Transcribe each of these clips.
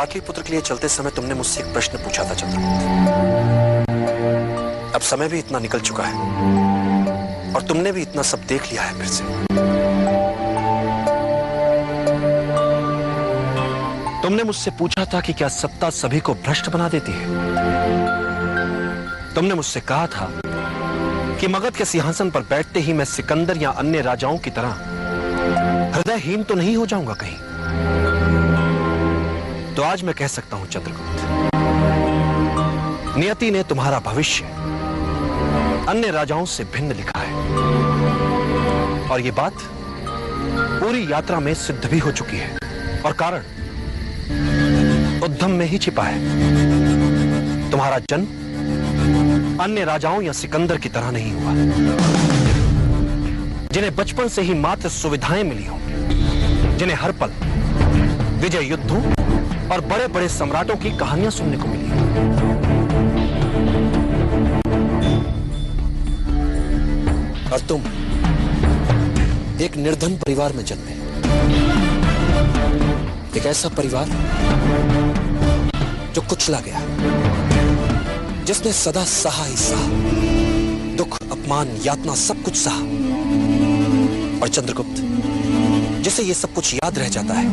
पाटलिपुत्र के लिए चलते समय तुमने मुझसे एक प्रश्न पूछा था चंद्रगुप्त। अब समय भी इतना निकल चुका है और तुमने भी इतना सब देख लिया है मेरे से। तुमने मुझसे पूछा था कि क्या सत्ता सभी को भ्रष्ट बना देती है। तुमने मुझसे कहा था कि मगध के सिंहासन पर बैठते ही मैं सिकंदर या अन्य राजाओं की तरह हृदयहीन तो नहीं हो जाऊंगा कहीं। तो आज मैं कह सकता हूं चंद्रगुप्त, नियति ने तुम्हारा भविष्य अन्य राजाओं से भिन्न लिखा है और यह बात पूरी यात्रा में सिद्ध भी हो चुकी है और कारण उद्यम में ही छिपा है। तुम्हारा जन्म अन्य राजाओं या सिकंदर की तरह नहीं हुआ, जिन्हें बचपन से ही मात्र सुविधाएं मिली हों, जिन्हें हर पल विजय युद्धों और बड़े बड़े सम्राटों की कहानियां सुनने को मिली। और तुम एक निर्धन परिवार में जन्मे, एक ऐसा परिवार जो कुचला गया, जिसने सदा सहा ही सहा, दुख अपमान यातना सब कुछ सहा। और चंद्रगुप्त, जिसे ये सब कुछ याद रह जाता है,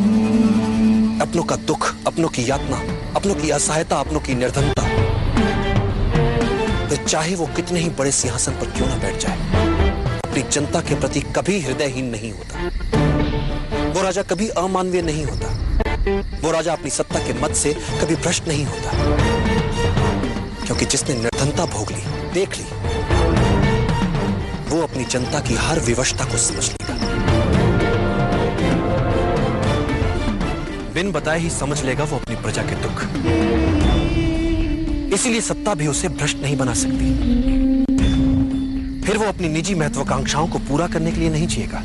अपनों का दुख, अपनों की यातना, अपनों की असहायता, अपनों की निर्धनता, फिर चाहे वो कितने ही बड़े सिंहासन पर क्यों ना बैठ जाए, अपनी जनता के प्रति कभी हृदयहीन नहीं होता। वो राजा कभी अमानवीय नहीं होता। वो राजा अपनी सत्ता के मद से कभी भ्रष्ट नहीं होता, क्योंकि जिसने निर्धनता भोग ली, देख ली, वो अपनी जनता की हर विवशता को समझ लेगा, बिन बताए ही समझ लेगा वो अपनी प्रजा के दुख। इसीलिए सत्ता भी उसे भ्रष्ट नहीं बना सकती। फिर वो अपनी निजी महत्वाकांक्षाओं को पूरा करने के लिए नहीं जिएगा,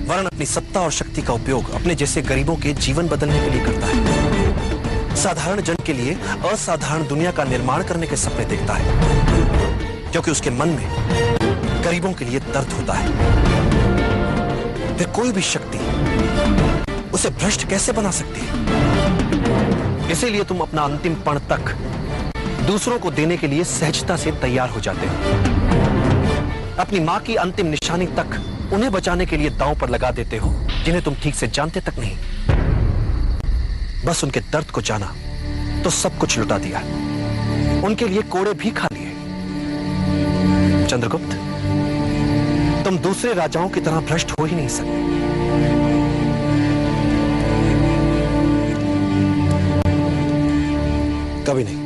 वरन अपनी सत्ता और शक्ति का उपयोग अपने जैसे गरीबों के जीवन बदलने के लिए करता है। साधारण जन के लिए असाधारण दुनिया का निर्माण करने के सपने देखता है, क्योंकि उसके मन में गरीबों के लिए दर्द होता है। फिर कोई भी शक्ति उसे भ्रष्ट कैसे बना सकती है? इसीलिए तुम अपना अंतिम पण तक दूसरों को देने के लिए सहजता से तैयार हो जाते हो। अपनी मां की अंतिम निशानी तक उन्हें बचाने के लिए दांव पर लगा देते हो, जिन्हें तुम ठीक से जानते तक नहीं। बस उनके दर्द को जाना तो सब कुछ लुटा दिया, उनके लिए कोड़े भी खा लिए। चंद्रगुप्त, तुम दूसरे राजाओं की तरह भ्रष्ट हो ही नहीं सकते। कभी नहीं।